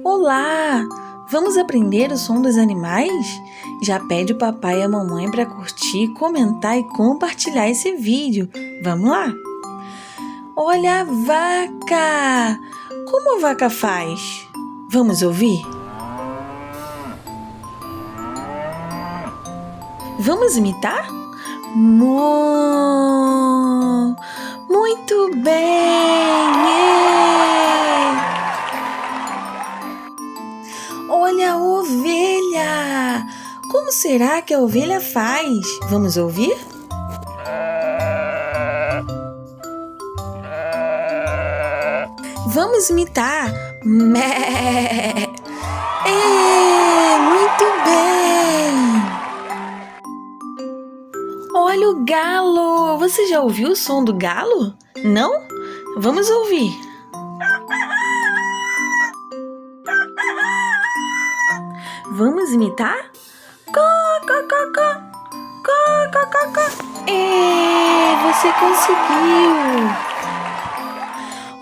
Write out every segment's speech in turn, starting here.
Olá! Vamos aprender o som dos animais? Já pede o papai e a mamãe para curtir, comentar e compartilhar esse vídeo. Vamos lá! Olha a vaca! Como a vaca faz? Vamos ouvir? Vamos imitar? Moo! Muito bem! Yeah! Olha a ovelha! Como será que a ovelha faz? Vamos ouvir? Vamos imitar! Mé! Muito bem! Olha o galo! Você já ouviu o som do galo? Não? Vamos ouvir! Vamos imitar? Có, có, có, có. Có, có, có, có. Você conseguiu!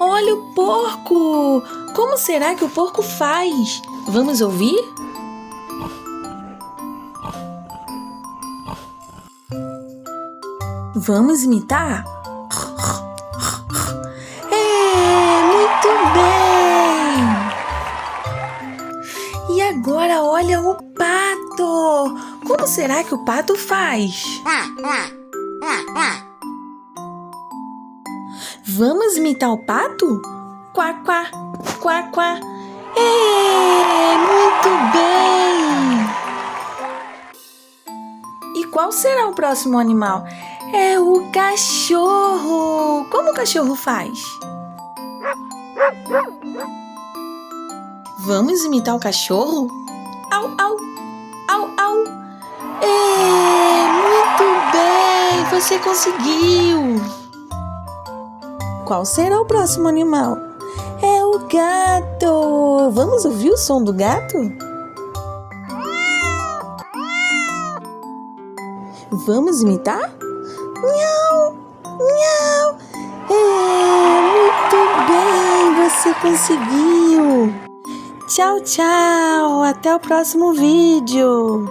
Olha o porco! Como será que o porco faz? Vamos ouvir? Vamos imitar? Muito bem! E agora olha o pato! Como será que o pato faz? Vamos imitar o pato? Quá, quá, quá, quá. Muito bem! E qual será o próximo animal? É o cachorro! Como o cachorro faz? Vamos imitar o cachorro? Au, au, au, au. Muito bem! Você conseguiu! Qual será o próximo animal? É o gato! Vamos ouvir o som do gato? Vamos imitar? Miau, miau. Muito bem! Você conseguiu! Tchau, tchau! Até o próximo vídeo!